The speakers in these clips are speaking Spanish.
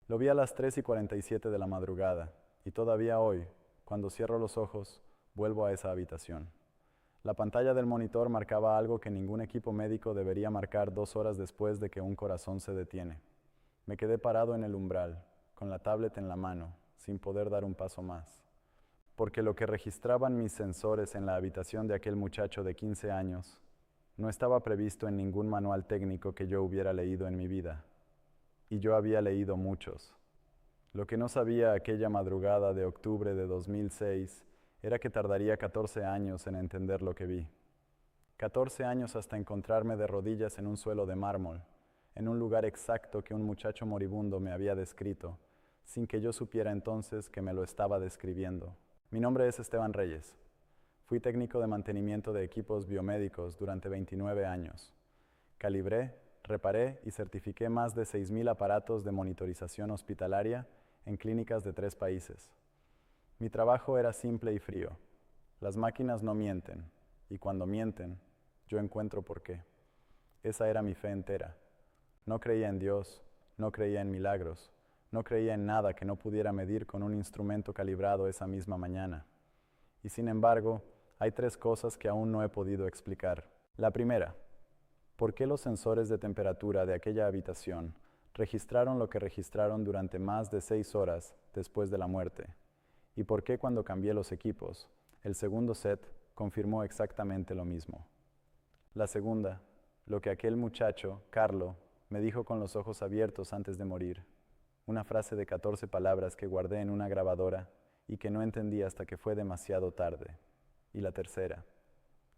Lo vi a las 3:47 de la madrugada, y todavía hoy, cuando cierro los ojos, vuelvo a esa habitación. La pantalla del monitor marcaba algo que ningún equipo médico debería marcar 2 horas después de que un corazón se detiene. Me quedé parado en el umbral, con la tablet en la mano, sin poder dar un paso más. Porque lo que registraban mis sensores en la habitación de aquel muchacho de 15 años no estaba previsto en ningún manual técnico que yo hubiera leído en mi vida. Y yo había leído muchos. Lo que no sabía aquella madrugada de octubre de 2006 era que tardaría 14 años en entender lo que vi. 14 años hasta encontrarme de rodillas en un suelo de mármol, en un lugar exacto que un muchacho moribundo me había descrito, sin que yo supiera entonces que me lo estaba describiendo. Mi nombre es Esteban Reyes. Fui técnico de mantenimiento de equipos biomédicos durante 29 años. Calibré, reparé y certifiqué más de 6,000 aparatos de monitorización hospitalaria en clínicas de 3 países. Mi trabajo era simple y frío. Las máquinas no mienten, y cuando mienten, yo encuentro por qué. Esa era mi fe entera. No creía en Dios, no creía en milagros, no creía en nada que no pudiera medir con un instrumento calibrado esa misma mañana. Y sin embargo, hay 3 cosas que aún no he podido explicar. La primera, ¿por qué los sensores de temperatura de aquella habitación registraron lo que registraron durante más de 6 horas después de la muerte? ¿Y por qué cuando cambié los equipos, el segundo set confirmó exactamente lo mismo? La segunda, lo que aquel muchacho, Carlo, me dijo con los ojos abiertos antes de morir. Una frase de 14 palabras que guardé en una grabadora y que no entendí hasta que fue demasiado tarde. Y la tercera,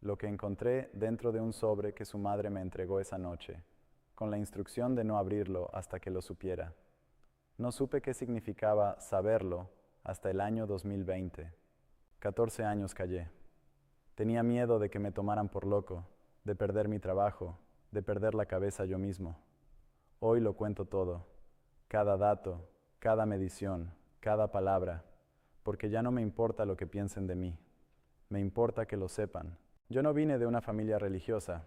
lo que encontré dentro de un sobre que su madre me entregó esa noche, con la instrucción de no abrirlo hasta que lo supiera. No supe qué significaba saberlo hasta el año 2020. 14 años callé. Tenía miedo de que me tomaran por loco, de perder mi trabajo, de perder la cabeza yo mismo. Hoy lo cuento todo, cada dato, cada medición, cada palabra, porque ya no me importa lo que piensen de mí. Me importa que lo sepan. Yo no vine de una familia religiosa.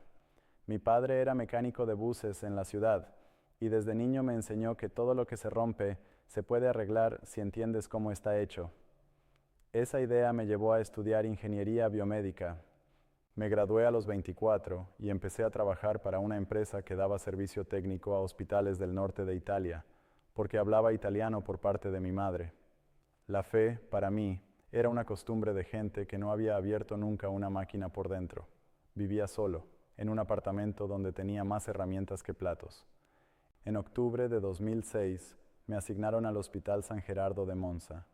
Mi padre era mecánico de buses en la ciudad y desde niño me enseñó que todo lo que se rompe se puede arreglar si entiendes cómo está hecho. Esa idea me llevó a estudiar ingeniería biomédica. Me gradué a los 24 y empecé a trabajar para una empresa que daba servicio técnico a hospitales del norte de Italia, porque hablaba italiano por parte de mi madre. La fe, para mí, era una costumbre de gente que no había abierto nunca una máquina por dentro. Vivía solo, en un apartamento donde tenía más herramientas que platos. En octubre de 2006 me asignaron al Hospital San Gerardo de Monza.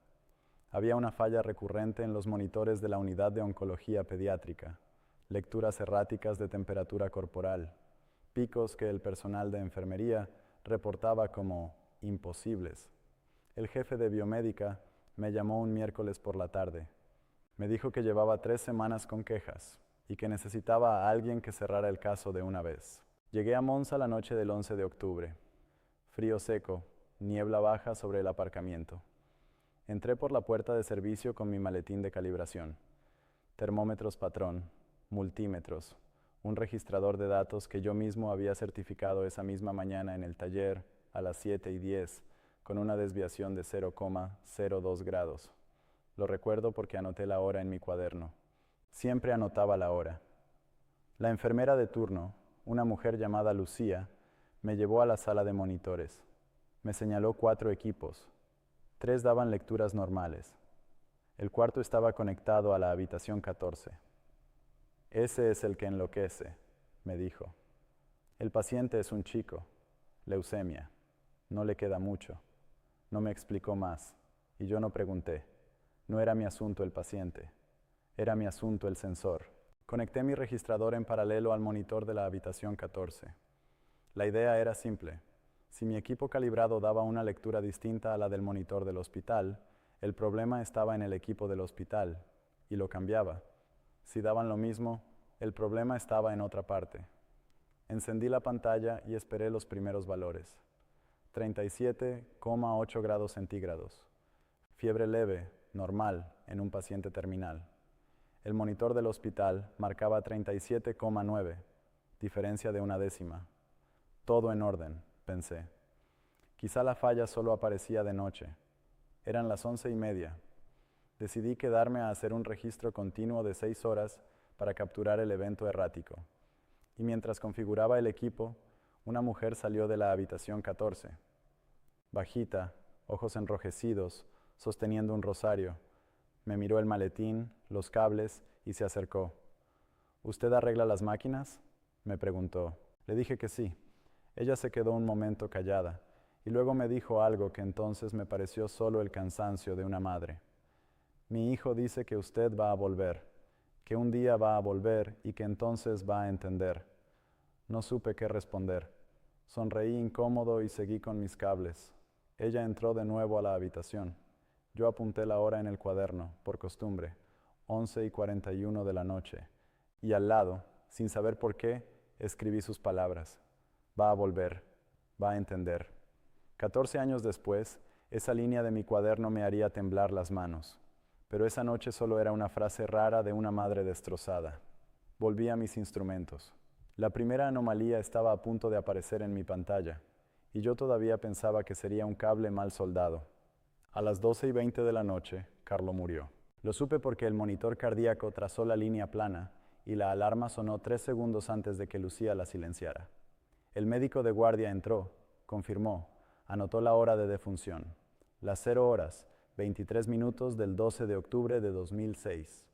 Había una falla recurrente en los monitores de la unidad de oncología pediátrica, lecturas erráticas de temperatura corporal, picos que el personal de enfermería reportaba como imposibles. El jefe de biomédica me llamó un miércoles por la tarde. Me dijo que llevaba 3 semanas con quejas y que necesitaba a alguien que cerrara el caso de una vez. Llegué a Monza la noche del 11 de octubre. Frío seco, niebla baja sobre el aparcamiento. Entré por la puerta de servicio con mi maletín de calibración. Termómetros patrón, multímetros, un registrador de datos que yo mismo había certificado esa misma mañana en el taller a las 7:10, con una desviación de 0,02 grados. Lo recuerdo porque anoté la hora en mi cuaderno. Siempre anotaba la hora. La enfermera de turno, una mujer llamada Lucía, me llevó a la sala de monitores. Me señaló 4 equipos. 3 daban lecturas normales. El cuarto estaba conectado a la habitación 14. Ese es el que enloquece, me dijo. El paciente es un chico, leucemia. No le queda mucho. No me explicó más, y yo no pregunté. No era mi asunto el paciente, era mi asunto el sensor. Conecté mi registrador en paralelo al monitor de la habitación 14. La idea era simple. Si mi equipo calibrado daba una lectura distinta a la del monitor del hospital, el problema estaba en el equipo del hospital, y lo cambiaba. Si daban lo mismo, el problema estaba en otra parte. Encendí la pantalla y esperé los primeros valores. 37,8 grados centígrados. Fiebre leve, normal, en un paciente terminal. El monitor del hospital marcaba 37,9, diferencia de una décima. Todo en orden, pensé. Quizá la falla solo aparecía de noche. Eran las 11:30. Decidí quedarme a hacer un registro continuo de 6 horas para capturar el evento errático. Y mientras configuraba el equipo, una mujer salió de la habitación 14. Bajita, ojos enrojecidos, sosteniendo un rosario. Me miró el maletín, los cables y se acercó. ¿Usted arregla las máquinas?, me preguntó. Le dije que sí. Ella se quedó un momento callada y luego me dijo algo que entonces me pareció solo el cansancio de una madre. Mi hijo dice que usted va a volver, que un día va a volver y que entonces va a entender. No supe qué responder. Sonreí incómodo y seguí con mis cables. Ella entró de nuevo a la habitación. Yo apunté la hora en el cuaderno, por costumbre, 11:41 de la noche, y al lado, sin saber por qué, escribí sus palabras. Va a volver, va a entender. 14 años después, esa línea de mi cuaderno me haría temblar las manos. Pero esa noche solo era una frase rara de una madre destrozada. Volví a mis instrumentos. La primera anomalía estaba a punto de aparecer en mi pantalla, y yo todavía pensaba que sería un cable mal soldado. A las 12:20 de la noche, Carlo murió. Lo supe porque el monitor cardíaco trazó la línea plana y la alarma sonó 3 segundos antes de que Lucía la silenciara. El médico de guardia entró, confirmó, anotó la hora de defunción. Las 0 horas, 23 minutos del 12 de octubre de 2006.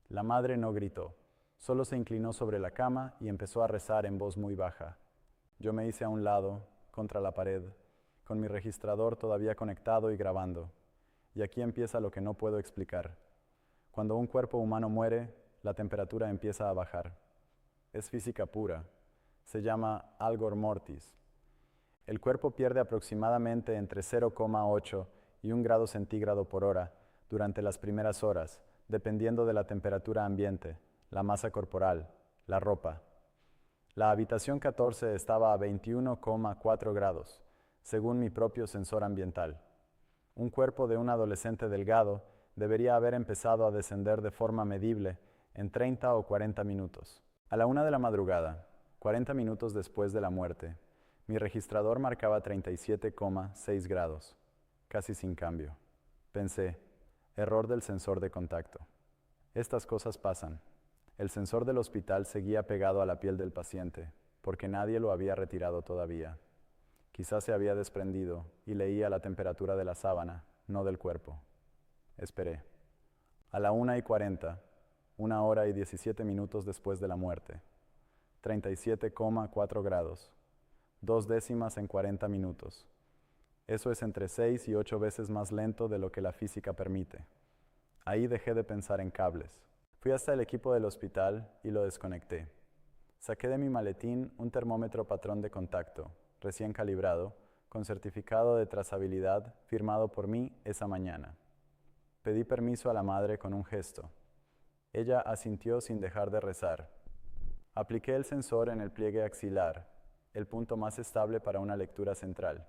La madre no gritó, solo se inclinó sobre la cama y empezó a rezar en voz muy baja. Yo me hice a un lado, contra la pared, con mi registrador todavía conectado y grabando. Y aquí empieza lo que no puedo explicar. Cuando un cuerpo humano muere, la temperatura empieza a bajar. Es física pura. Se llama algor mortis. El cuerpo pierde aproximadamente entre 0,8 y 1 grado centígrado por hora durante las primeras horas, dependiendo de la temperatura ambiente, la masa corporal, la ropa. La habitación 14 estaba a 21,4 grados, según mi propio sensor ambiental. Un cuerpo de un adolescente delgado debería haber empezado a descender de forma medible en 30 o 40 minutos. A la 1 de la madrugada, 40 minutos después de la muerte, mi registrador marcaba 37,6 grados, casi sin cambio. Pensé, error del sensor de contacto. Estas cosas pasan. El sensor del hospital seguía pegado a la piel del paciente, porque nadie lo había retirado todavía. Quizás se había desprendido y leía la temperatura de la sábana, no del cuerpo. Esperé. A la 1:40, 1 hora y 17 minutos después de la muerte, 37,4 grados, 2 décimas en 40 minutos. Eso es entre 6 y 8 veces más lento de lo que la física permite. Ahí dejé de pensar en cables. Fui hasta el equipo del hospital y lo desconecté. Saqué de mi maletín un termómetro patrón de contacto, recién calibrado, con certificado de trazabilidad firmado por mí esa mañana. Pedí permiso a la madre con un gesto. Ella asintió sin dejar de rezar. Apliqué el sensor en el pliegue axilar, el punto más estable para una lectura central.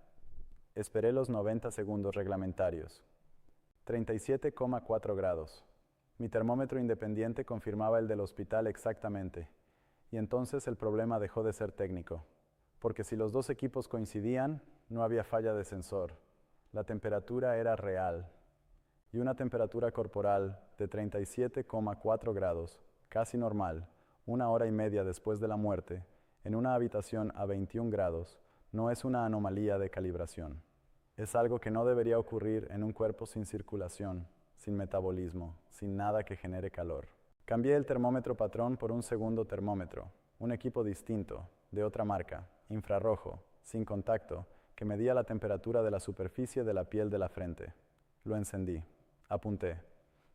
Esperé los 90 segundos reglamentarios. 37,4 grados. Mi termómetro independiente confirmaba el del hospital exactamente, y entonces el problema dejó de ser técnico, porque si los dos equipos coincidían, no había falla de sensor. La temperatura era real, y una temperatura corporal de 37,4 grados, casi normal, 1 hora y media después de la muerte, en una habitación a 21 grados, no es una anomalía de calibración. Es algo que no debería ocurrir en un cuerpo sin circulación, sin metabolismo, sin nada que genere calor. Cambié el termómetro patrón por un segundo termómetro, un equipo distinto, de otra marca, infrarrojo, sin contacto, que medía la temperatura de la superficie de la piel de la frente. Lo encendí. Apunté.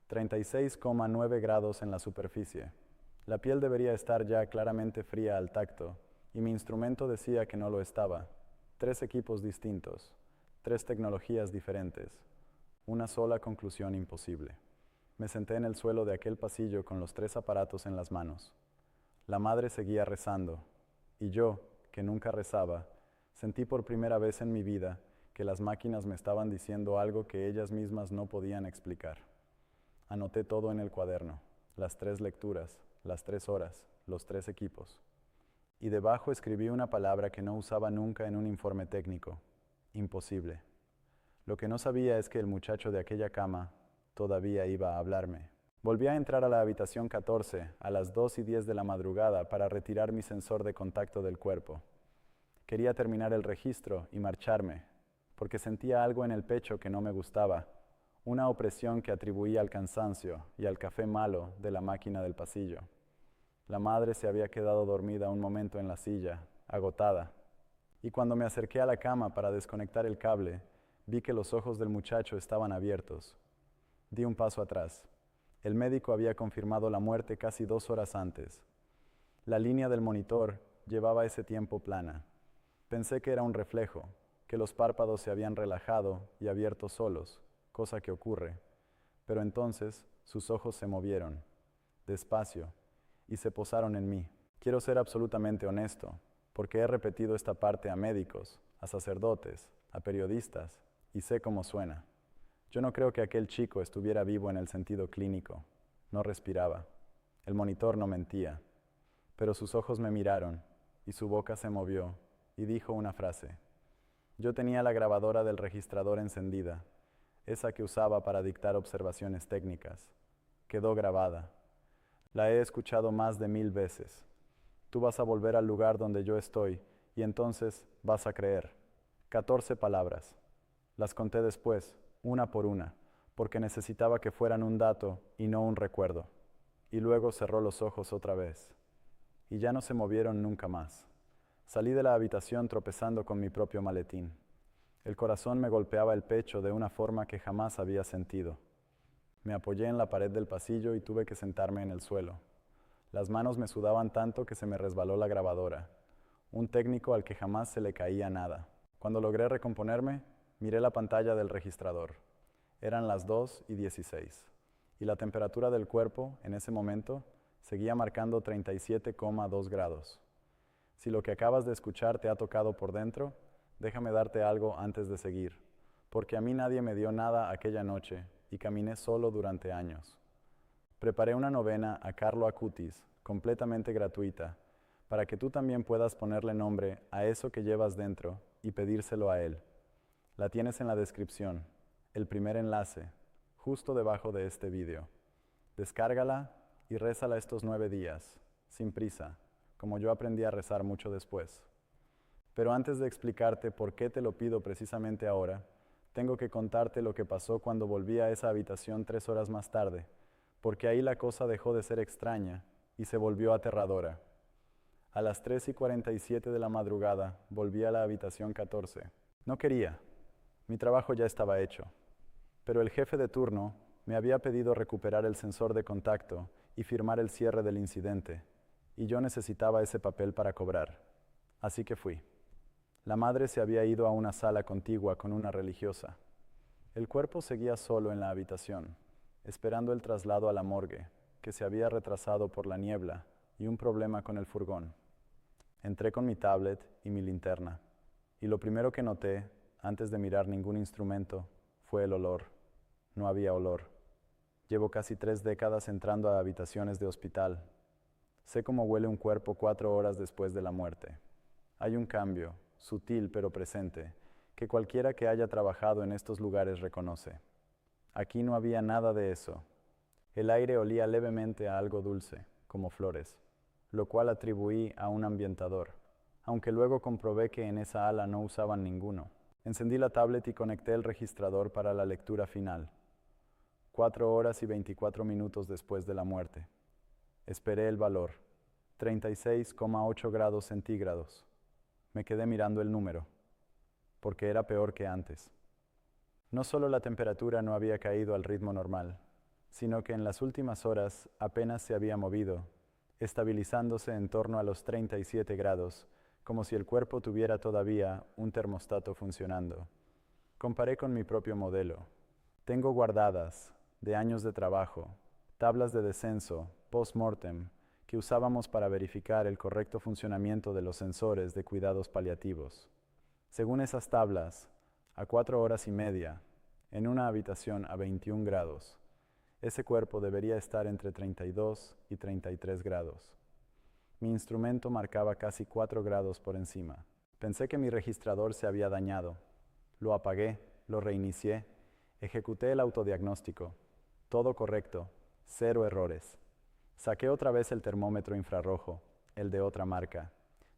36,9 grados en la superficie. La piel debería estar ya claramente fría al tacto, y mi instrumento decía que no lo estaba. 3 equipos distintos, 3 tecnologías diferentes. Una sola conclusión imposible. Me senté en el suelo de aquel pasillo con los 3 aparatos en las manos. La madre seguía rezando, y yo, que nunca rezaba, sentí por primera vez en mi vida que las máquinas me estaban diciendo algo que ellas mismas no podían explicar. Anoté todo en el cuaderno, las 3 lecturas, las 3 horas, los 3 equipos. Y debajo escribí una palabra que no usaba nunca en un informe técnico: Imposible. Lo que no sabía es que el muchacho de aquella cama todavía iba a hablarme. Volví a entrar a la habitación 14 a las 2:10 de la madrugada para retirar mi sensor de contacto del cuerpo. Quería terminar el registro y marcharme, porque sentía algo en el pecho que no me gustaba, una opresión que atribuía al cansancio y al café malo de la máquina del pasillo. La madre se había quedado dormida un momento en la silla, agotada, y cuando me acerqué a la cama para desconectar el cable, vi que los ojos del muchacho estaban abiertos. Di un paso atrás. El médico había confirmado la muerte casi 2 horas antes. La línea del monitor llevaba ese tiempo plana. Pensé que era un reflejo, que los párpados se habían relajado y abierto solos, cosa que ocurre. Pero entonces sus ojos se movieron, despacio, y se posaron en mí. Quiero ser absolutamente honesto, porque he repetido esta parte a médicos, a sacerdotes, a periodistas, y sé cómo suena. Yo no creo que aquel chico estuviera vivo en el sentido clínico. No respiraba. El monitor no mentía. Pero sus ojos me miraron, y su boca se movió, y dijo una frase. Yo tenía la grabadora del registrador encendida, esa que usaba para dictar observaciones técnicas. Quedó grabada. La he escuchado más de 1000 veces. Tú vas a volver al lugar donde yo estoy, y entonces vas a creer. 14 palabras. Las conté después, una por una, porque necesitaba que fueran un dato y no un recuerdo. Y luego cerró los ojos otra vez. Y ya no se movieron nunca más. Salí de la habitación tropezando con mi propio maletín. El corazón me golpeaba el pecho de una forma que jamás había sentido. Me apoyé en la pared del pasillo y tuve que sentarme en el suelo. Las manos me sudaban tanto que se me resbaló la grabadora. Un técnico al que jamás se le caía nada. Cuando logré recomponerme, miré la pantalla del registrador. Eran las 2:16 y la temperatura del cuerpo, en ese momento, seguía marcando 37,2 grados. Si lo que acabas de escuchar te ha tocado por dentro, déjame darte algo antes de seguir, porque a mí nadie me dio nada aquella noche y caminé solo durante años. Preparé una novena a Carlo Acutis, completamente gratuita, para que tú también puedas ponerle nombre a eso que llevas dentro y pedírselo a él. La tienes en la descripción, el primer enlace, justo debajo de este video. Descárgala y rézala estos 9 días, sin prisa, como yo aprendí a rezar mucho después. Pero antes de explicarte por qué te lo pido precisamente ahora, tengo que contarte lo que pasó cuando volví a esa habitación 3 horas más tarde, porque ahí la cosa dejó de ser extraña y se volvió aterradora. A las 3:47 de la madrugada volví a la habitación 14. No quería. Mi trabajo ya estaba hecho. Pero el jefe de turno me había pedido recuperar el sensor de contacto y firmar el cierre del incidente, y yo necesitaba ese papel para cobrar. Así que fui. La madre se había ido a una sala contigua con una religiosa. El cuerpo seguía solo en la habitación, esperando el traslado a la morgue, que se había retrasado por la niebla y un problema con el furgón. Entré con mi tablet y mi linterna, y lo primero que noté, antes de mirar ningún instrumento, fue el olor. No había olor. Llevo casi 3 décadas entrando a habitaciones de hospital. Sé cómo huele un cuerpo 4 horas después de la muerte. Hay un cambio, sutil pero presente, que cualquiera que haya trabajado en estos lugares reconoce. Aquí no había nada de eso. El aire olía levemente a algo dulce, como flores, lo cual atribuí a un ambientador, aunque luego comprobé que en esa ala no usaban ninguno. Encendí la tablet y conecté el registrador para la lectura final. 4 horas y 24 minutos después de la muerte. Esperé el valor, 36,8 grados centígrados. Me quedé mirando el número, porque era peor que antes. No solo la temperatura no había caído al ritmo normal, sino que en las últimas horas apenas se había movido, estabilizándose en torno a los 37 grados, como si el cuerpo tuviera todavía un termostato funcionando. Comparé con mi propio modelo. Tengo guardadas, de años de trabajo, tablas de descenso, post-mortem, que usábamos para verificar el correcto funcionamiento de los sensores de cuidados paliativos. Según esas tablas, a 4 horas y media, en una habitación a 21 grados, ese cuerpo debería estar entre 32 y 33 grados. Mi instrumento marcaba casi 4 grados por encima. Pensé que mi registrador se había dañado, Lo apagué, lo reinicié, ejecuté el autodiagnóstico. Todo correcto, 0 errores. Saqué otra vez el termómetro infrarrojo, el de otra marca.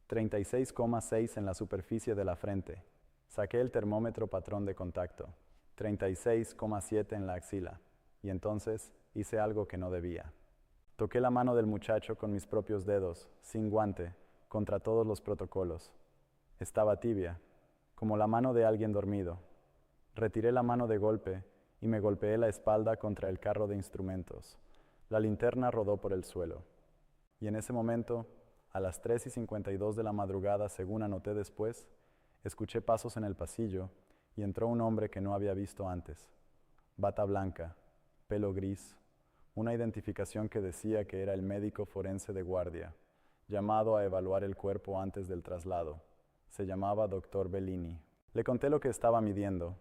36,6 en la superficie de la frente. Saqué el termómetro patrón de contacto. 36,7 en la axila. Y entonces hice algo que no debía. Toqué la mano del muchacho con mis propios dedos, sin guante, contra todos los protocolos. Estaba tibia, como la mano de alguien dormido. Retiré la mano de golpe y me golpeé la espalda contra el carro de instrumentos. La linterna rodó por el suelo. Y en ese momento, a las 3:52 de la madrugada, según anoté después, escuché pasos en el pasillo y entró un hombre que no había visto antes. Bata blanca, pelo gris, una identificación que decía que era el médico forense de guardia, llamado a evaluar el cuerpo antes del traslado. Se llamaba Dr. Bellini. Le conté lo que estaba midiendo.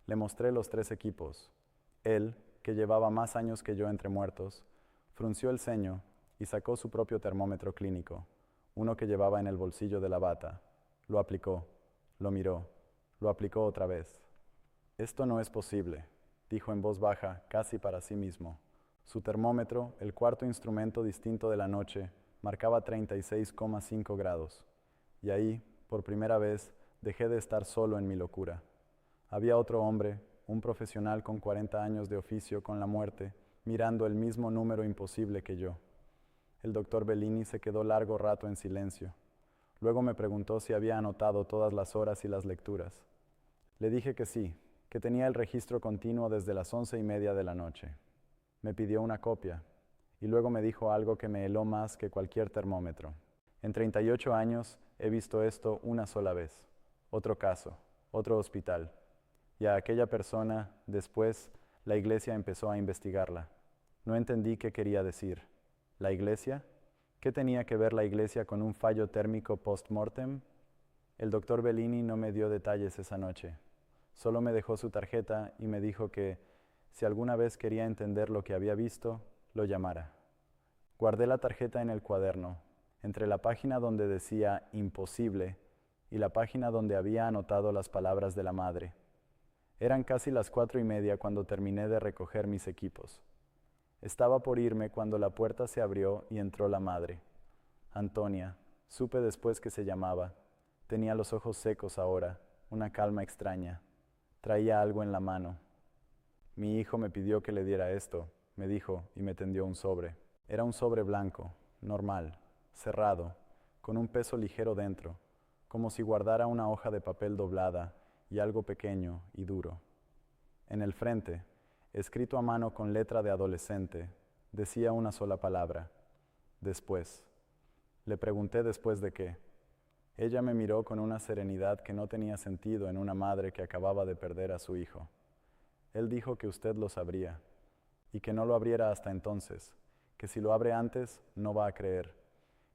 Le mostré los 3 equipos. Él, que llevaba más años que yo entre muertos, frunció el ceño y sacó su propio termómetro clínico, uno que llevaba en el bolsillo de la bata. Lo aplicó, lo miró, lo aplicó otra vez. Esto no es posible, dijo en voz baja, casi para sí mismo. Su termómetro, el cuarto instrumento distinto de la noche, marcaba 36,5 grados. Y ahí, por primera vez, dejé de estar solo en mi locura. Había otro hombre, un profesional con 40 años de oficio con la muerte, mirando el mismo número imposible que yo. El doctor Bellini se quedó largo rato en silencio. Luego me preguntó si había anotado todas las horas y las lecturas. Le dije que sí, que tenía el registro continuo desde las 11:30 de la noche. Me pidió una copia, y luego me dijo algo que me heló más que cualquier termómetro. En 38 años he visto esto una sola vez. Otro caso, otro hospital. Y a aquella persona, después, la iglesia empezó a investigarla. No entendí qué quería decir. ¿La iglesia? ¿Qué tenía que ver la iglesia con un fallo térmico post-mortem? El doctor Bellini no me dio detalles esa noche. Solo me dejó su tarjeta y me dijo que, si alguna vez quería entender lo que había visto, lo llamara. Guardé la tarjeta en el cuaderno, entre la página donde decía imposible y la página donde había anotado las palabras de la madre. Eran casi las 4:30 cuando terminé de recoger mis equipos. Estaba por irme cuando la puerta se abrió y entró la madre. Antonia, supe después que se llamaba. Tenía los ojos secos ahora, una calma extraña. Traía algo en la mano. Mi hijo me pidió que le diera esto, me dijo, y me tendió un sobre. Era un sobre blanco, normal, cerrado, con un peso ligero dentro, como si guardara una hoja de papel doblada y algo pequeño y duro. En el frente, escrito a mano con letra de adolescente, decía una sola palabra: después. Le pregunté después de qué. Ella me miró con una serenidad que no tenía sentido en una madre que acababa de perder a su hijo. Él dijo que usted lo sabría, y que no lo abriera hasta entonces, que si lo abre antes, no va a creer,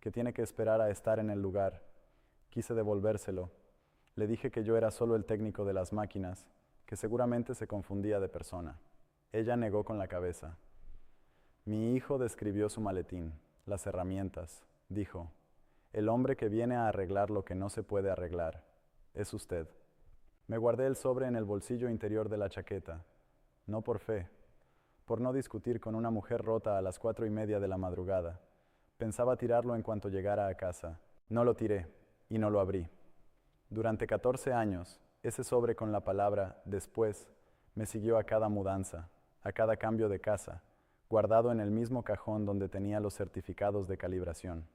que tiene que esperar a estar en el lugar. Quise devolvérselo. Le dije que yo era solo el técnico de las máquinas, que seguramente se confundía de persona. Ella negó con la cabeza. Mi hijo describió su maletín, las herramientas. Dijo: el hombre que viene a arreglar lo que no se puede arreglar. Es usted. Me guardé el sobre en el bolsillo interior de la chaqueta. No por fe, por no discutir con una mujer rota a las 4:30 de la madrugada. Pensaba tirarlo en cuanto llegara a casa. No lo tiré y no lo abrí. Durante 14 años, ese sobre con la palabra después me siguió a cada mudanza, a cada cambio de casa, guardado en el mismo cajón donde tenía los certificados de calibración.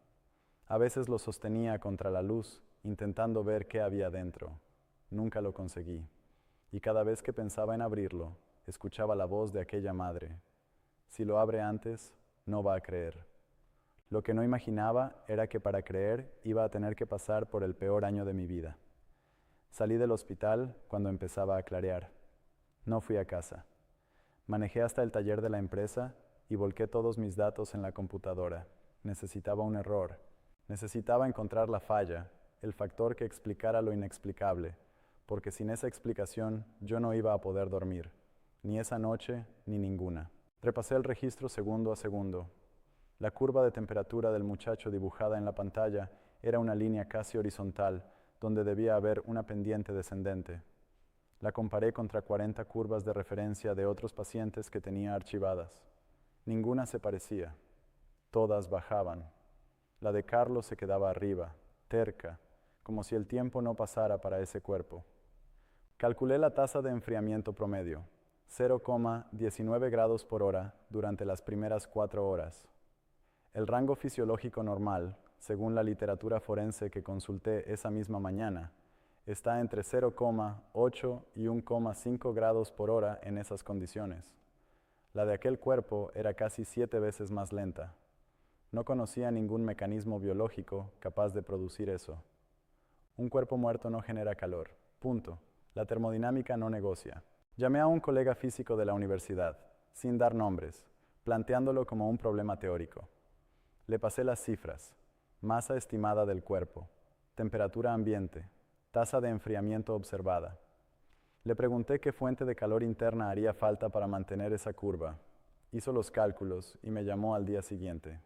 A veces lo sostenía contra la luz, intentando ver qué había dentro. Nunca lo conseguí. Y cada vez que pensaba en abrirlo, escuchaba la voz de aquella madre: si lo abre antes, no va a creer. Lo que no imaginaba era que para creer iba a tener que pasar por el peor año de mi vida. Salí del hospital cuando empezaba a clarear. No fui a casa. Manejé hasta el taller de la empresa y volqué todos mis datos en la computadora. Necesitaba un error. Necesitaba encontrar la falla, el factor que explicara lo inexplicable, porque sin esa explicación yo no iba a poder dormir, ni esa noche ni ninguna. Repasé el registro segundo a segundo. La curva de temperatura del muchacho dibujada en la pantalla era una línea casi horizontal, donde debía haber una pendiente descendente. La comparé contra 40 curvas de referencia de otros pacientes que tenía archivadas. Ninguna se parecía. Todas bajaban. La de Carlos se quedaba arriba, terca, como si el tiempo no pasara para ese cuerpo. Calculé la tasa de enfriamiento promedio, 0,19 grados por hora durante las primeras 4 horas. El rango fisiológico normal, según la literatura forense que consulté esa misma mañana, está entre 0,8 y 1,5 grados por hora en esas condiciones. La de aquel cuerpo era casi 7 veces más lenta. No conocía ningún mecanismo biológico capaz de producir eso. Un cuerpo muerto no genera calor. Punto. La termodinámica no negocia. Llamé a un colega físico de la universidad, sin dar nombres, planteándolo como un problema teórico. Le pasé las cifras: masa estimada del cuerpo, temperatura ambiente, tasa de enfriamiento observada. Le pregunté qué fuente de calor interna haría falta para mantener esa curva. Hizo los cálculos y me llamó al día siguiente.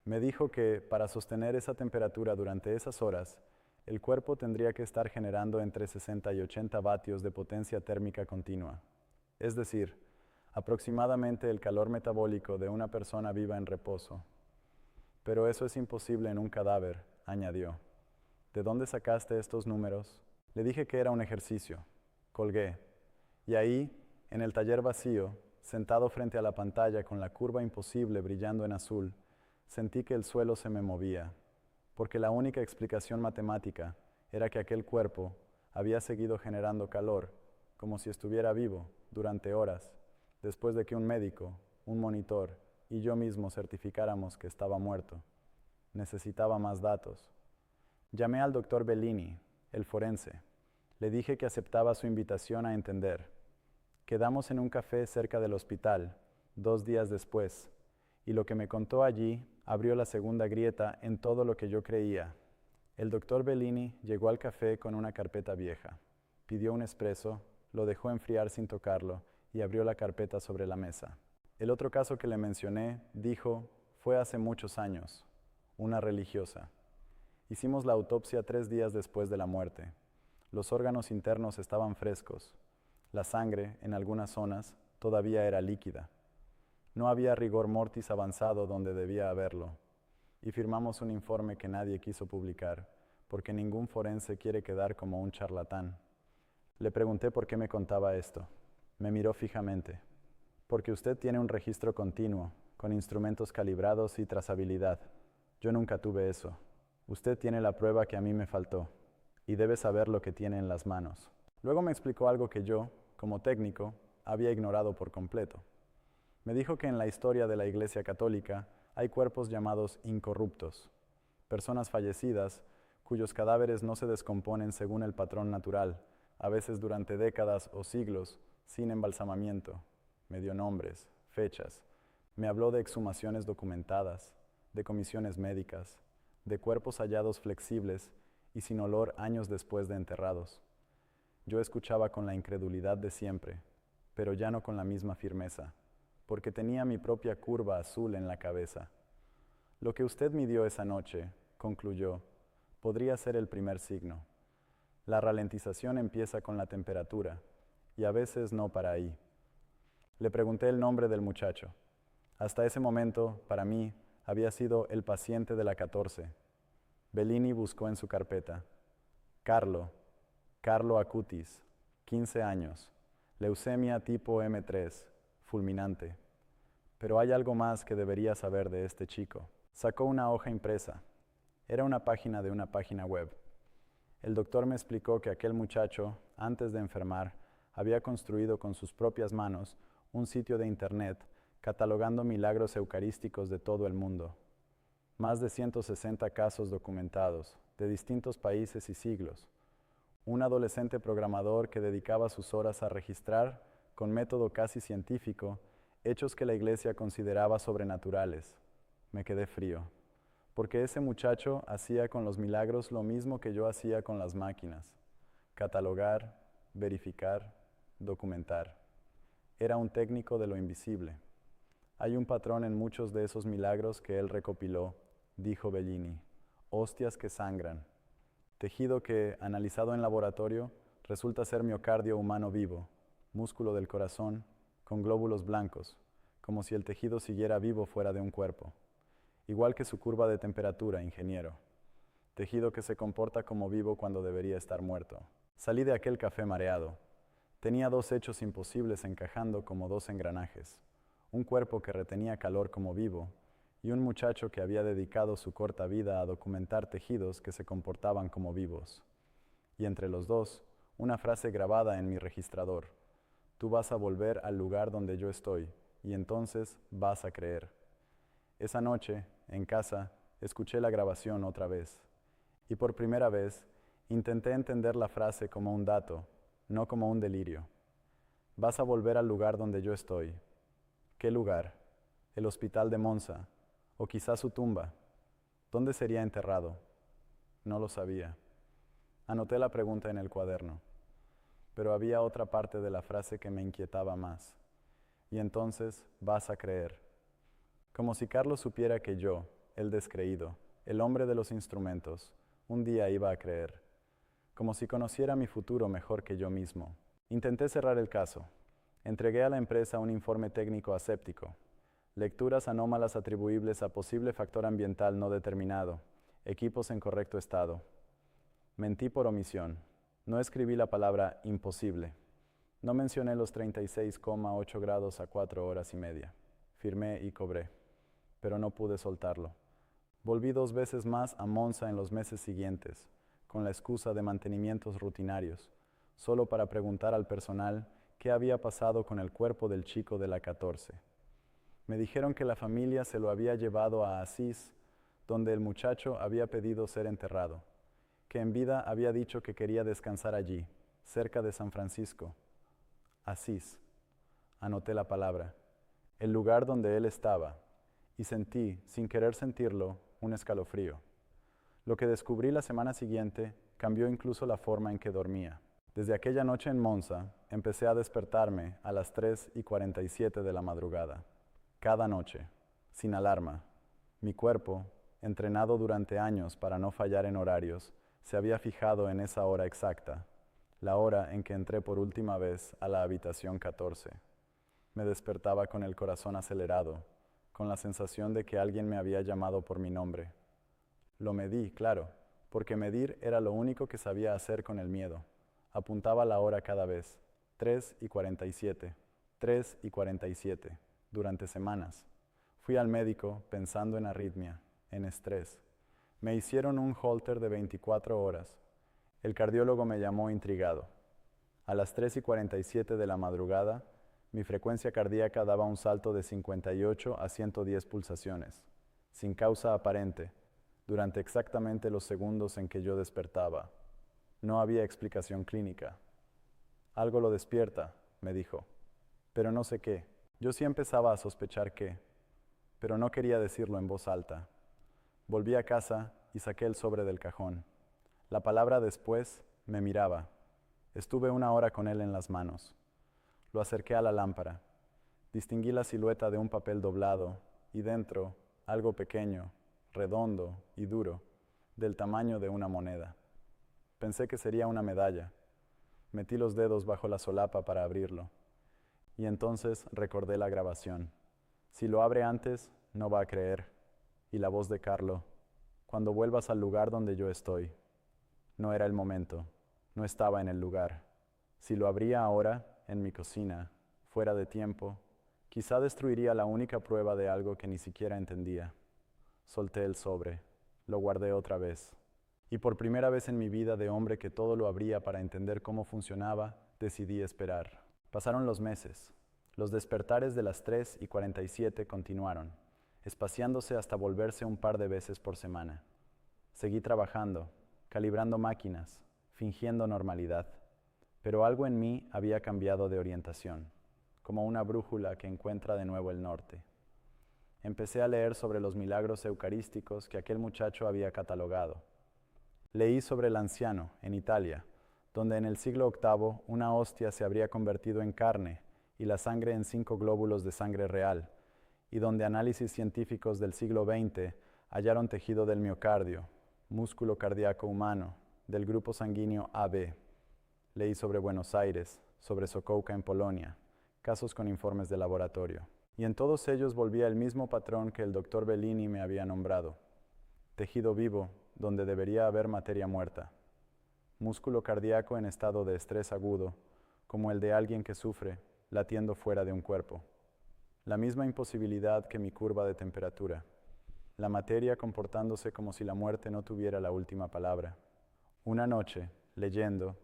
Me dijo que, para sostener esa temperatura durante esas horas, el cuerpo tendría que estar generando entre 60 y 80 vatios de potencia térmica continua, es decir, aproximadamente el calor metabólico de una persona viva en reposo. Pero eso es imposible en un cadáver, añadió. ¿De dónde sacaste estos números? Le dije que era un ejercicio. Colgué. Y ahí, en el taller vacío, sentado frente a la pantalla con la curva imposible brillando en azul, sentí que el suelo se me movía, porque la única explicación matemática era que aquel cuerpo había seguido generando calor, como si estuviera vivo, durante horas, después de que un médico, un monitor y yo mismo certificáramos que estaba muerto. Necesitaba más datos. Llamé al doctor Bellini, el forense. Le dije que aceptaba su invitación a entender. Quedamos en un café cerca del hospital, 2 días después, y lo que me contó allí abrió la segunda grieta en todo lo que yo creía. El doctor Bellini llegó al café con una carpeta vieja. Pidió un espresso, lo dejó enfriar sin tocarlo y abrió la carpeta sobre la mesa. El otro caso que le mencioné, dijo, fue hace muchos años, una religiosa. Hicimos la autopsia 3 días después de la muerte. Los órganos internos estaban frescos. La sangre, en algunas zonas, todavía era líquida. No había rigor mortis avanzado donde debía haberlo. Y firmamos un informe que nadie quiso publicar, porque ningún forense quiere quedar como un charlatán. Le pregunté por qué me contaba esto. Me miró fijamente. Porque usted tiene un registro continuo, con instrumentos calibrados y trazabilidad. Yo nunca tuve eso. Usted tiene la prueba que a mí me faltó, y debe saber lo que tiene en las manos. Luego me explicó algo que yo, como técnico, había ignorado por completo. Me dijo que en la historia de la Iglesia Católica hay cuerpos llamados incorruptos, personas fallecidas cuyos cadáveres no se descomponen según el patrón natural, a veces durante décadas o siglos, sin embalsamamiento. Me dio nombres, fechas, me habló de exhumaciones documentadas, de comisiones médicas, de cuerpos hallados flexibles y sin olor años después de enterrados. Yo escuchaba con la incredulidad de siempre, pero ya no con la misma firmeza, porque tenía mi propia curva azul en la cabeza. Lo que usted midió esa noche, concluyó, podría ser el primer signo. La ralentización empieza con la temperatura, y a veces no para ahí. Le pregunté el nombre del muchacho. Hasta ese momento, para mí, había sido el paciente de la 14. Bellini buscó en su carpeta. Carlo Acutis, 15 años, leucemia tipo M3, fulminante. Pero hay algo más que debería saber de este chico. Sacó una hoja impresa. Era una página de una página web. El doctor me explicó que aquel muchacho, antes de enfermar, había construido con sus propias manos un sitio de internet catalogando milagros eucarísticos de todo el mundo. Más de 160 casos documentados, de distintos países y siglos. Un adolescente programador que dedicaba sus horas a registrar, con método casi científico, hechos que la Iglesia consideraba sobrenaturales. Me quedé frío, porque ese muchacho hacía con los milagros lo mismo que yo hacía con las máquinas: catalogar, verificar, documentar. Era un técnico de lo invisible. Hay un patrón en muchos de esos milagros que él recopiló, dijo Bellini: hostias que sangran. Tejido que, analizado en laboratorio, resulta ser miocardio humano vivo, músculo del corazón, con glóbulos blancos, como si el tejido siguiera vivo fuera de un cuerpo. Igual que su curva de temperatura, ingeniero. Tejido que se comporta como vivo cuando debería estar muerto. Salí de aquel café mareado. Tenía dos hechos imposibles encajando como dos engranajes. Un cuerpo que retenía calor como vivo y un muchacho que había dedicado su corta vida a documentar tejidos que se comportaban como vivos. Y entre los dos, una frase grabada en mi registrador. Tú vas a volver al lugar donde yo estoy, y entonces vas a creer. Esa noche, en casa, escuché la grabación otra vez. Y por primera vez, intenté entender la frase como un dato, no como un delirio. Vas a volver al lugar donde yo estoy. ¿Qué lugar? ¿El hospital de Monza? ¿O quizás su tumba? ¿Dónde sería enterrado? No lo sabía. Anoté la pregunta en el cuaderno, pero había otra parte de la frase que me inquietaba más. Y entonces vas a creer. Como si Carlos supiera que yo, el descreído, el hombre de los instrumentos, un día iba a creer. Como si conociera mi futuro mejor que yo mismo. Intenté cerrar el caso. Entregué a la empresa un informe técnico aséptico. Lecturas anómalas atribuibles a posible factor ambiental no determinado. Equipos en correcto estado. Mentí por omisión. No escribí la palabra imposible. No mencioné los 36,8 grados a 4 horas y media. Firmé y cobré, pero no pude soltarlo. Volví 2 veces más a Monza en los meses siguientes, con la excusa de mantenimientos rutinarios, solo para preguntar al personal qué había pasado con el cuerpo del chico de la 14. Me dijeron que la familia se lo había llevado a Asís, donde el muchacho había pedido ser enterrado, que en vida había dicho que quería descansar allí, cerca de San Francisco. Asís. Anoté la palabra, el lugar donde él estaba, y sentí, sin querer sentirlo, un escalofrío. Lo que descubrí la semana siguiente cambió incluso la forma en que dormía. Desde aquella noche en Monza, empecé a despertarme a las 3:47 de la madrugada. Cada noche, sin alarma. Mi cuerpo, entrenado durante años para no fallar en horarios, se había fijado en esa hora exacta, la hora en que entré por última vez a la habitación 14. Me despertaba con el corazón acelerado, con la sensación de que alguien me había llamado por mi nombre. Lo medí, claro, porque medir era lo único que sabía hacer con el miedo. Apuntaba la hora cada vez, 3:47, 3:47, durante semanas. Fui al médico pensando en arritmia, en estrés. Me hicieron un holter de 24 horas. El cardiólogo me llamó intrigado. A las 3:47 de la madrugada, mi frecuencia cardíaca daba un salto de 58 a 110 pulsaciones, sin causa aparente, durante exactamente los segundos en que yo despertaba. No había explicación clínica. Algo lo despierta, me dijo, pero no sé qué. Yo sí empezaba a sospechar qué, pero no quería decirlo en voz alta. Volví a casa y saqué el sobre del cajón. La palabra después me miraba. Estuve 1 hora con él en las manos. Lo acerqué a la lámpara. Distinguí la silueta de un papel doblado y dentro algo pequeño, redondo y duro, del tamaño de una moneda. Pensé que sería una medalla. Metí los dedos bajo la solapa para abrirlo. Y entonces recordé la grabación. Si lo abre antes, no va a creer. Y la voz de Carlo. Cuando vuelvas al lugar donde yo estoy. No era el momento. No estaba en el lugar. Si lo abría ahora, en mi cocina, fuera de tiempo, quizá destruiría la única prueba de algo que ni siquiera entendía. Solté el sobre. Lo guardé otra vez. Y por primera vez en mi vida de hombre que todo lo abría para entender cómo funcionaba, decidí esperar. Pasaron los meses. Los despertares de las 3:47 continuaron, espaciándose hasta volverse un par de veces por semana. Seguí trabajando, calibrando máquinas, fingiendo normalidad. Pero algo en mí había cambiado de orientación, como una brújula que encuentra de nuevo el norte. Empecé a leer sobre los milagros eucarísticos que aquel muchacho había catalogado. Leí sobre el anciano, en Italia, donde en el siglo VIII una hostia se habría convertido en carne y la sangre en 5 glóbulos de sangre real, y donde análisis científicos del siglo XX hallaron tejido del miocardio, músculo cardíaco humano, del grupo sanguíneo AB. Leí sobre Buenos Aires, sobre Sokołka en Polonia, casos con informes de laboratorio. Y en todos ellos volvía el mismo patrón que el doctor Bellini me había nombrado. Tejido vivo, donde debería haber materia muerta. Músculo cardíaco en estado de estrés agudo, como el de alguien que sufre, latiendo fuera de un cuerpo. La misma imposibilidad que mi curva de temperatura. La materia comportándose como si la muerte no tuviera la última palabra. Una noche, leyendo,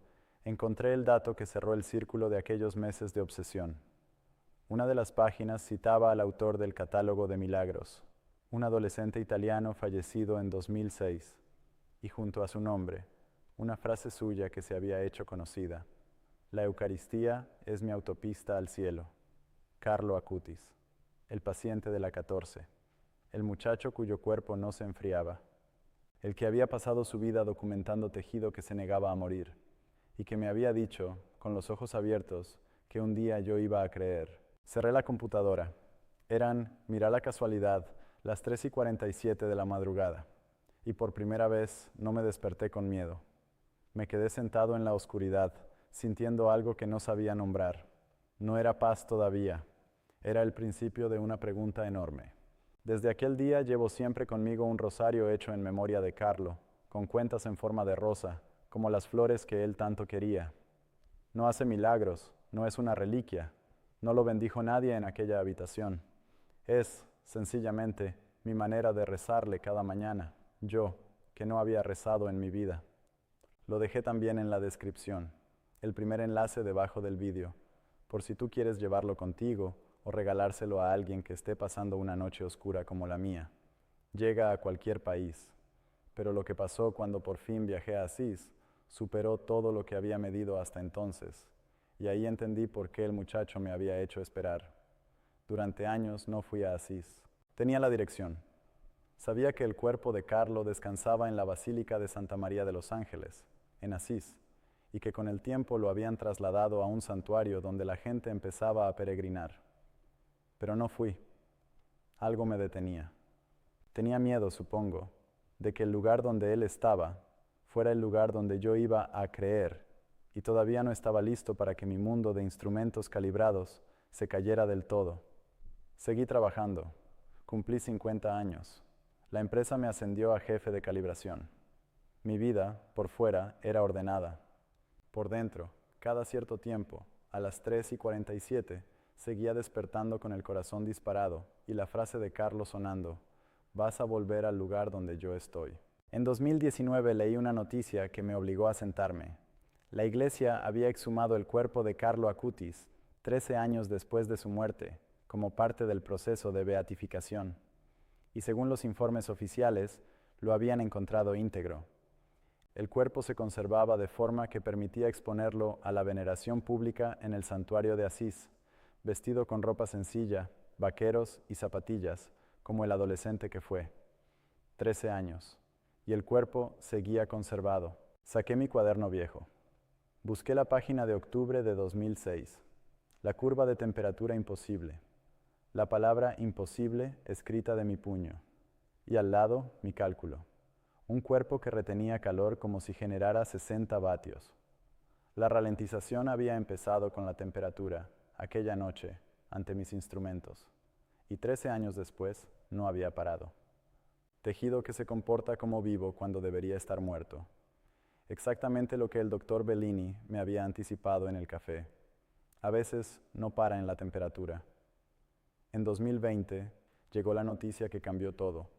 encontré el dato que cerró el círculo de aquellos meses de obsesión. Una de las páginas citaba al autor del Catálogo de Milagros, un adolescente italiano fallecido en 2006, y junto a su nombre, una frase suya que se había hecho conocida: la Eucaristía es mi autopista al cielo. Carlo Acutis, el paciente de la 14, el muchacho cuyo cuerpo no se enfriaba, el que había pasado su vida documentando tejido que se negaba a morir, y que me había dicho, con los ojos abiertos, que un día yo iba a creer. Cerré la computadora. Eran, mira la casualidad, las 3:47 de la madrugada, y por primera vez no me desperté con miedo. Me quedé sentado en la oscuridad, sintiendo algo que no sabía nombrar. No era paz todavía, era el principio de una pregunta enorme. Desde aquel día llevo siempre conmigo un rosario hecho en memoria de Carlo, con cuentas en forma de rosa, como las flores que él tanto quería. No hace milagros, no es una reliquia, no lo bendijo nadie en aquella habitación. Es, sencillamente, mi manera de rezarle cada mañana, yo, que no había rezado en mi vida. Lo dejé también en la descripción, el primer enlace debajo del vídeo, por si tú quieres llevarlo contigo o regalárselo a alguien que esté pasando una noche oscura como la mía. Llega a cualquier país, pero lo que pasó cuando por fin viajé a Asís superó todo lo que había medido hasta entonces, y ahí entendí por qué el muchacho me había hecho esperar. Durante años no fui a Asís. Tenía la dirección. Sabía que el cuerpo de Carlo descansaba en la Basílica de Santa María de los Ángeles, en Asís, y que con el tiempo lo habían trasladado a un santuario donde la gente empezaba a peregrinar. Pero no fui. Algo me detenía. Tenía miedo, supongo, de que el lugar donde él estaba fuera el lugar donde yo iba a creer, y todavía no estaba listo para que mi mundo de instrumentos calibrados se cayera del todo. Seguí trabajando. Cumplí 50 años. La empresa me ascendió a jefe de calibración. Mi vida, por fuera, era ordenada. Por dentro, cada cierto tiempo, a las 3:47, seguía despertando con el corazón disparado y la frase de Carlos sonando: vas a volver al lugar donde yo estoy. En 2019 leí una noticia que me obligó a sentarme. La iglesia había exhumado el cuerpo de Carlo Acutis 13 años después de su muerte, como parte del proceso de beatificación. Y según los informes oficiales, lo habían encontrado íntegro. El cuerpo se conservaba de forma que permitía exponerlo a la veneración pública en el santuario de Asís, vestido con ropa sencilla, vaqueros y zapatillas, como el adolescente que fue. 13 años. Y el cuerpo seguía conservado. Saqué mi cuaderno viejo. Busqué la página de octubre de 2006. La curva de temperatura imposible. La palabra imposible escrita de mi puño. Y al lado, mi cálculo. Un cuerpo que retenía calor como si generara 60 vatios. La ralentización había empezado con la temperatura, aquella noche, ante mis instrumentos. Y 13 años después, no había parado. Tejido que se comporta como vivo cuando debería estar muerto. Exactamente lo que el doctor Bellini me había anticipado en el café. A veces no para en la temperatura. En 2020 llegó la noticia que cambió todo.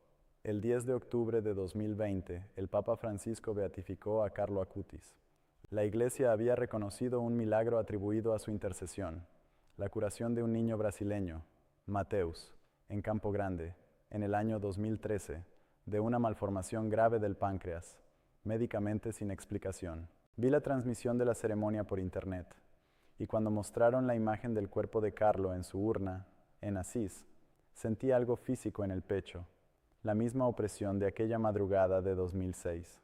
El 10 de octubre de 2020, el Papa Francisco beatificó a Carlo Acutis. La Iglesia había reconocido un milagro atribuido a su intercesión, la curación de un niño brasileño, Mateus, en Campo Grande, en el año 2013, de una malformación grave del páncreas, médicamente sin explicación. Vi la transmisión de la ceremonia por internet, y cuando mostraron la imagen del cuerpo de Carlo en su urna, en Asís, sentí algo físico en el pecho, la misma opresión de aquella madrugada de 2006.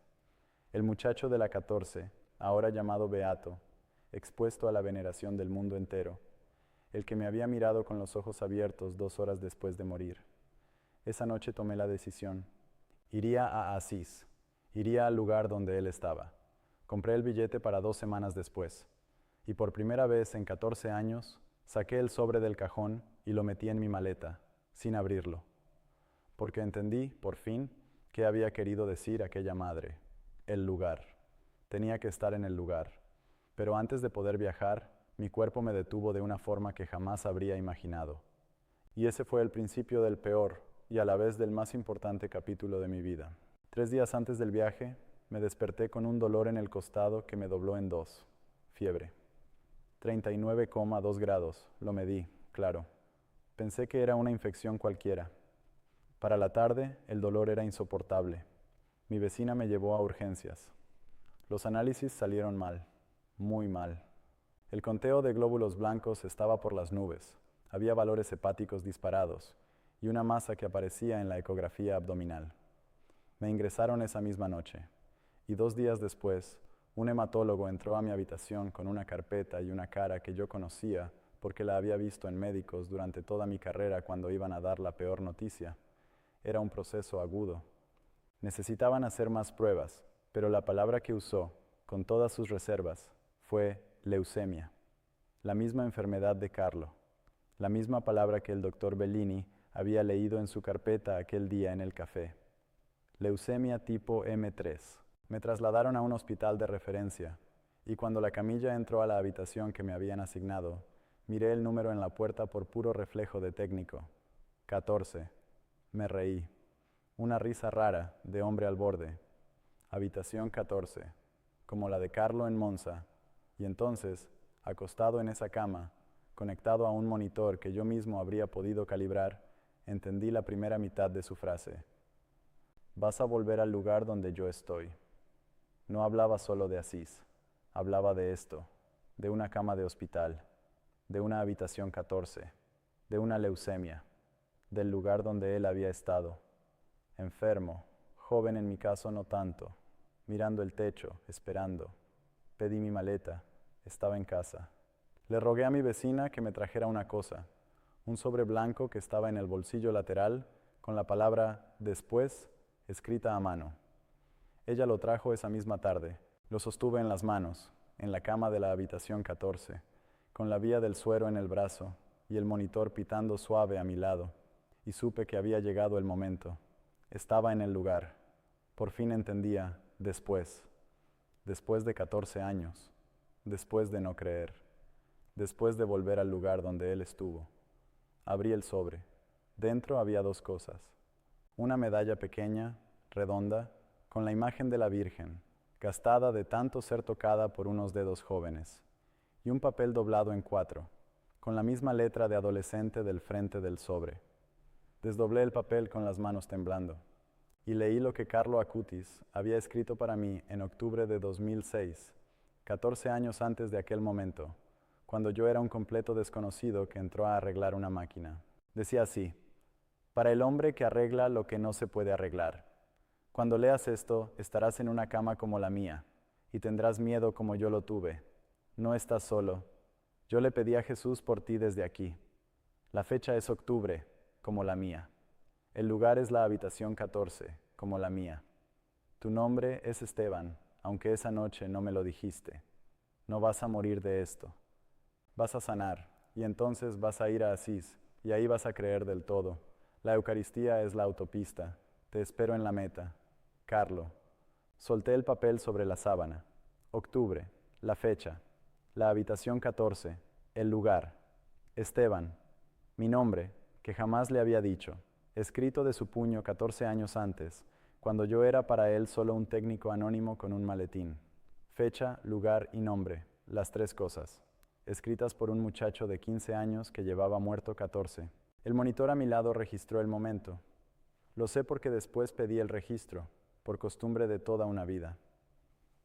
El muchacho de la 14, ahora llamado Beato, expuesto a la veneración del mundo entero, el que me había mirado con los ojos abiertos 2 horas después de morir. Esa noche tomé la decisión. Iría a Asís, iría al lugar donde él estaba. Compré el billete para 2 semanas después, y por primera vez en 14 años, saqué el sobre del cajón y lo metí en mi maleta, sin abrirlo, porque entendí, por fin, qué había querido decir aquella madre. El lugar. Tenía que estar en el lugar. Pero antes de poder viajar, mi cuerpo me detuvo de una forma que jamás habría imaginado. Y ese fue el principio del peor y a la vez del más importante capítulo de mi vida. 3 días antes del viaje, me desperté con un dolor en el costado que me dobló en 2. Fiebre. 39,2 grados. Lo medí, claro. Pensé que era una infección cualquiera. Para la tarde, el dolor era insoportable. Mi vecina me llevó a urgencias. Los análisis salieron mal, muy mal. El conteo de glóbulos blancos estaba por las nubes. Había valores hepáticos disparados y una masa que aparecía en la ecografía abdominal. Me ingresaron esa misma noche y 2 días después, un hematólogo entró a mi habitación con una carpeta y una cara que yo conocía porque la había visto en médicos durante toda mi carrera cuando iban a dar la peor noticia. Era un proceso agudo. Necesitaban hacer más pruebas, pero la palabra que usó, con todas sus reservas, fue leucemia. La misma enfermedad de Carlo. La misma palabra que el doctor Bellini había leído en su carpeta aquel día en el café. Leucemia tipo M3. Me trasladaron a un hospital de referencia, y cuando la camilla entró a la habitación que me habían asignado, miré el número en la puerta por puro reflejo de técnico. 14. Me reí. Una risa rara, de hombre al borde. Habitación 14, como la de Carlo en Monza, y entonces, acostado en esa cama, conectado a un monitor que yo mismo habría podido calibrar, entendí la primera mitad de su frase. Vas a volver al lugar donde yo estoy. No hablaba solo de Asís, hablaba de esto, de una cama de hospital, de una habitación 14, de una leucemia, del lugar donde él había estado. Enfermo, joven en mi caso no tanto, mirando el techo, esperando. Pedí mi maleta, estaba en casa. Le rogué a mi vecina que me trajera una cosa, un sobre blanco que estaba en el bolsillo lateral con la palabra después escrita a mano. Ella lo trajo esa misma tarde. Lo sostuve en las manos, en la cama de la habitación 14, con la vía del suero en el brazo y el monitor pitando suave a mi lado, y supe que había llegado el momento. Estaba en el lugar. Por fin entendía, después de 14 años, después de no creer, después de volver al lugar donde él estuvo. Abrí el sobre. Dentro había 2 cosas. Una medalla pequeña, redonda, con la imagen de la Virgen, gastada de tanto ser tocada por unos dedos jóvenes, y un papel doblado en 4, con la misma letra de adolescente del frente del sobre. Desdoblé el papel con las manos temblando y leí lo que Carlo Acutis había escrito para mí en octubre de 2006, 14 años antes de aquel momento, cuando yo era un completo desconocido que entró a arreglar una máquina. Decía así: para el hombre que arregla lo que no se puede arreglar. Cuando leas esto, estarás en una cama como la mía, y tendrás miedo como yo lo tuve. No estás solo. Yo le pedí a Jesús por ti desde aquí. La fecha es octubre, como la mía. El lugar es la habitación 14, como la mía. Tu nombre es Esteban, aunque esa noche no me lo dijiste. No vas a morir de esto. Vas a sanar, y entonces vas a ir a Asís, y ahí vas a creer del todo. La Eucaristía es la autopista. Te espero en la meta. Carlo. Solté el papel sobre la sábana. Octubre, la fecha, la habitación 14, el lugar. Esteban, mi nombre, que jamás le había dicho, escrito de su puño 14 años antes, cuando yo era para él solo un técnico anónimo con un maletín. Fecha, lugar y nombre, las 3 cosas, escritas por un muchacho de 15 años que llevaba muerto 14. El monitor a mi lado registró el momento. Lo sé porque después pedí el registro, por costumbre de toda una vida.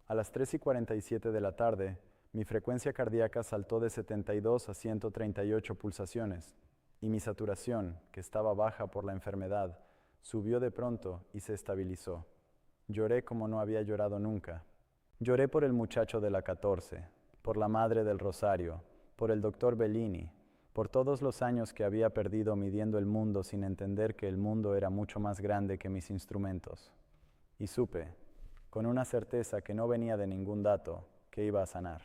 A las 3:47 de la tarde, mi frecuencia cardíaca saltó de 72 a 138 pulsaciones, y mi saturación, que estaba baja por la enfermedad, subió de pronto y se estabilizó. Lloré como no había llorado nunca. Lloré por el muchacho de la 14, por la Madre del Rosario, por el doctor Bellini, por todos los años que había perdido midiendo el mundo sin entender que el mundo era mucho más grande que mis instrumentos. Y supe, con una certeza que no venía de ningún dato, que iba a sanar.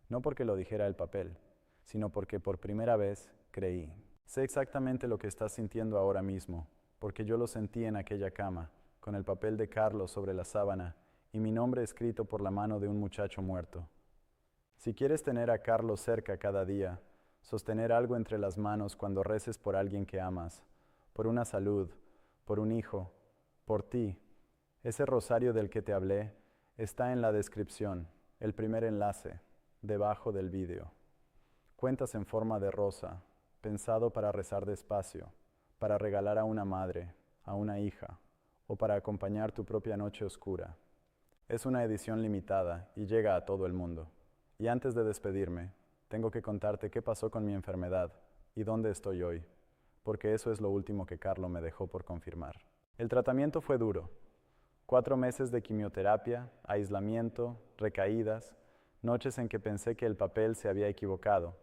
No porque lo dijera el papel, sino porque por primera vez creí. Sé exactamente lo que estás sintiendo ahora mismo, porque yo lo sentí en aquella cama, con el papel de Carlos sobre la sábana y mi nombre escrito por la mano de un muchacho muerto. Si quieres tener a Carlos cerca cada día, sostener algo entre las manos cuando reces por alguien que amas, por una salud, por un hijo, por ti, ese rosario del que te hablé está en la descripción, el primer enlace, debajo del vídeo. Cuentas en forma de rosa, pensado para rezar despacio, para regalar a una madre, a una hija, o para acompañar tu propia noche oscura. Es una edición limitada y llega a todo el mundo. Y antes de despedirme, tengo que contarte qué pasó con mi enfermedad y dónde estoy hoy, porque eso es lo último que Carlo me dejó por confirmar. El tratamiento fue duro. 4 meses de quimioterapia, aislamiento, recaídas, noches en que pensé que el papel se había equivocado.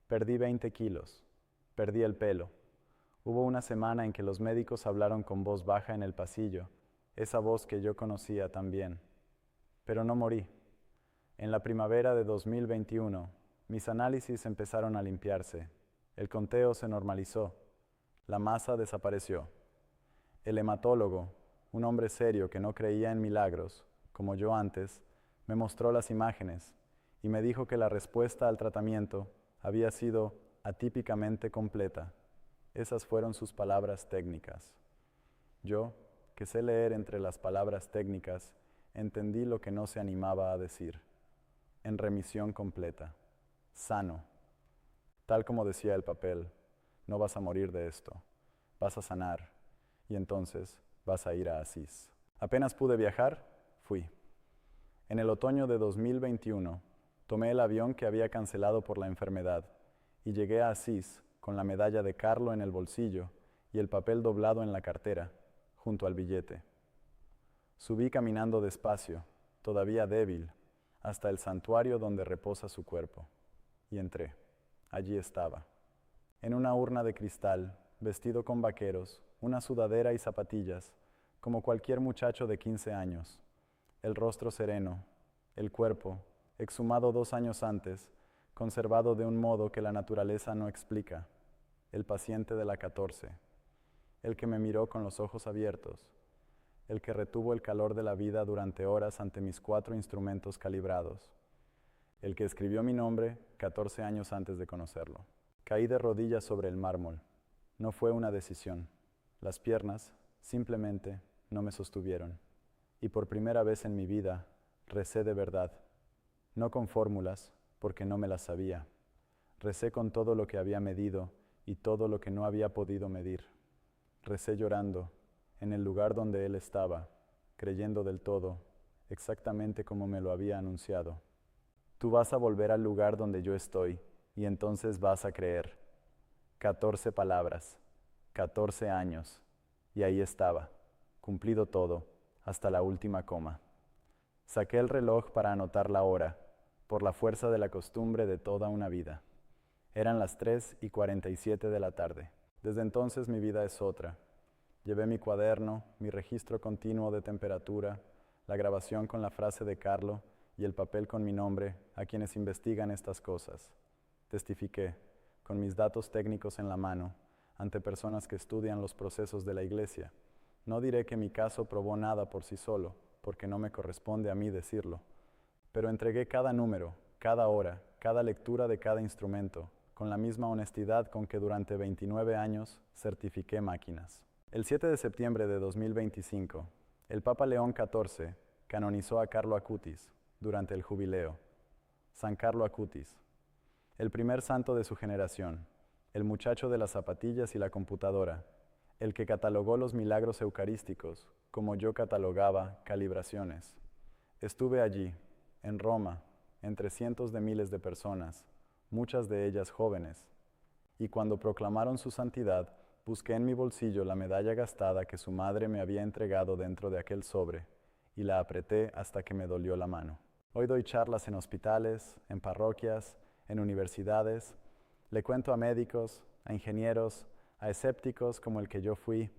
Perdí 20 kilos, perdí el pelo. Hubo una semana en que los médicos hablaron con voz baja en el pasillo, esa voz que yo conocía también. Pero no morí. En la primavera de 2021, mis análisis empezaron a limpiarse. El conteo se normalizó. La masa desapareció. El hematólogo, un hombre serio que no creía en milagros, como yo antes, me mostró las imágenes y me dijo que la respuesta al tratamiento había sido atípicamente completa. Esas fueron sus palabras técnicas. Yo, que sé leer entre las palabras técnicas, entendí lo que no se animaba a decir. En remisión completa. Sano. Tal como decía el papel, no vas a morir de esto. Vas a sanar. Y entonces vas a ir a Asís. Apenas pude viajar, fui. En el otoño de 2021, tomé el avión que había cancelado por la enfermedad y llegué a Asís con la medalla de Carlo en el bolsillo y el papel doblado en la cartera, junto al billete. Subí caminando despacio, todavía débil, hasta el santuario donde reposa su cuerpo. Y entré. Allí estaba. En una urna de cristal, vestido con vaqueros, una sudadera y zapatillas, como cualquier muchacho de 15 años. El rostro sereno, el cuerpo, exhumado 2 años antes, conservado de un modo que la naturaleza no explica. El paciente de la 14. El que me miró con los ojos abiertos. El que retuvo el calor de la vida durante horas ante mis 4 instrumentos calibrados. El que escribió mi nombre 14 años antes de conocerlo. Caí de rodillas sobre el mármol. No fue una decisión. Las piernas, simplemente, no me sostuvieron. Y por primera vez en mi vida, recé de verdad. No con fórmulas, porque no me las sabía. Recé con todo lo que había medido y todo lo que no había podido medir. Recé llorando, en el lugar donde él estaba, creyendo del todo, exactamente como me lo había anunciado. Tú vas a volver al lugar donde yo estoy, y entonces vas a creer. 14 palabras, 14 años, y ahí estaba, cumplido todo, hasta la última coma. Saqué el reloj para anotar la hora, por la fuerza de la costumbre de toda una vida. Eran las 3:47 de la tarde. Desde entonces mi vida es otra. Llevé mi cuaderno, mi registro continuo de temperatura, la grabación con la frase de Carlo y el papel con mi nombre a quienes investigan estas cosas. Testifiqué, con mis datos técnicos en la mano, ante personas que estudian los procesos de la Iglesia. No diré que mi caso probó nada por sí solo, porque no me corresponde a mí decirlo, pero entregué cada número, cada hora, cada lectura de cada instrumento, con la misma honestidad con que durante 29 años certifiqué máquinas. El 7 de septiembre de 2025, el Papa León XIV canonizó a Carlo Acutis durante el jubileo. San Carlo Acutis, el primer santo de su generación, el muchacho de las zapatillas y la computadora, el que catalogó los milagros eucarísticos, como yo catalogaba calibraciones. Estuve allí, en Roma, entre cientos de miles de personas, muchas de ellas jóvenes, y cuando proclamaron su santidad, busqué en mi bolsillo la medalla gastada que su madre me había entregado dentro de aquel sobre, y la apreté hasta que me dolió la mano. Hoy doy charlas en hospitales, en parroquias, en universidades. Le cuento a médicos, a ingenieros, a escépticos como el que yo fui,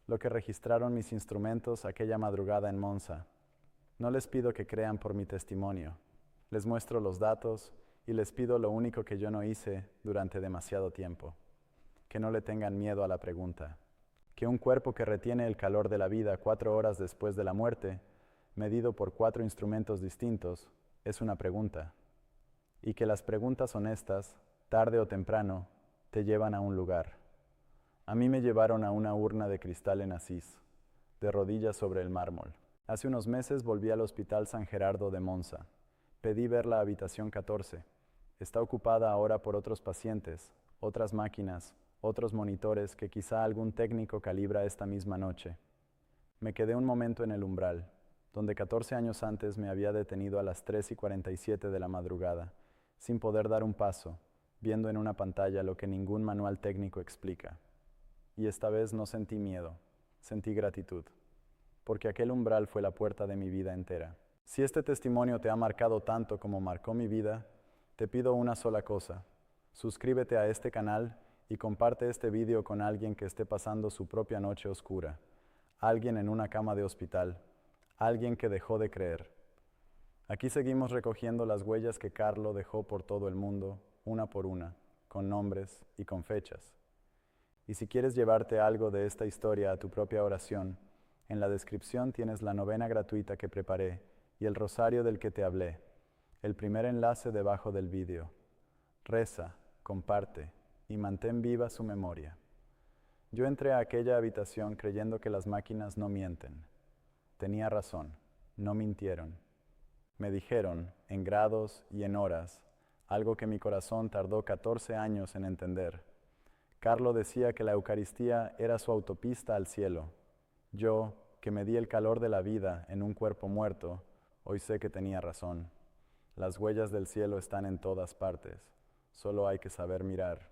lo que registraron mis instrumentos aquella madrugada en Monza. No les pido que crean por mi testimonio. Les muestro los datos y les pido lo único que yo no hice durante demasiado tiempo. Que no le tengan miedo a la pregunta. Que un cuerpo que retiene el calor de la vida 4 horas después de la muerte, medido por 4 instrumentos distintos, es una pregunta. Y que las preguntas honestas, tarde o temprano, te llevan a un lugar. A mí me llevaron a una urna de cristal en Asís, de rodillas sobre el mármol. Hace unos meses volví al Hospital San Gerardo de Monza. Pedí ver la habitación 14. Está ocupada ahora por otros pacientes, otras máquinas, otros monitores que quizá algún técnico calibra esta misma noche. Me quedé un momento en el umbral, donde 14 años antes me había detenido a las 3:47 de la madrugada, sin poder dar un paso, viendo en una pantalla lo que ningún manual técnico explica. Y esta vez no sentí miedo, sentí gratitud, porque aquel umbral fue la puerta de mi vida entera. Si este testimonio te ha marcado tanto como marcó mi vida, te pido una sola cosa: suscríbete a este canal y comparte este video con alguien que esté pasando su propia noche oscura, alguien en una cama de hospital, alguien que dejó de creer. Aquí seguimos recogiendo las huellas que Carlo dejó por todo el mundo, una por una, con nombres y con fechas. Y si quieres llevarte algo de esta historia a tu propia oración, en la descripción tienes la novena gratuita que preparé y el rosario del que te hablé, el primer enlace debajo del vídeo. Reza, comparte y mantén viva su memoria. Yo entré a aquella habitación creyendo que las máquinas no mienten. Tenía razón, no mintieron. Me dijeron, en grados y en horas, algo que mi corazón tardó 14 años en entender. Carlo decía que la Eucaristía era su autopista al cielo. Yo, que medí el calor de la vida en un cuerpo muerto, hoy sé que tenía razón. Las huellas del cielo están en todas partes, solo hay que saber mirar.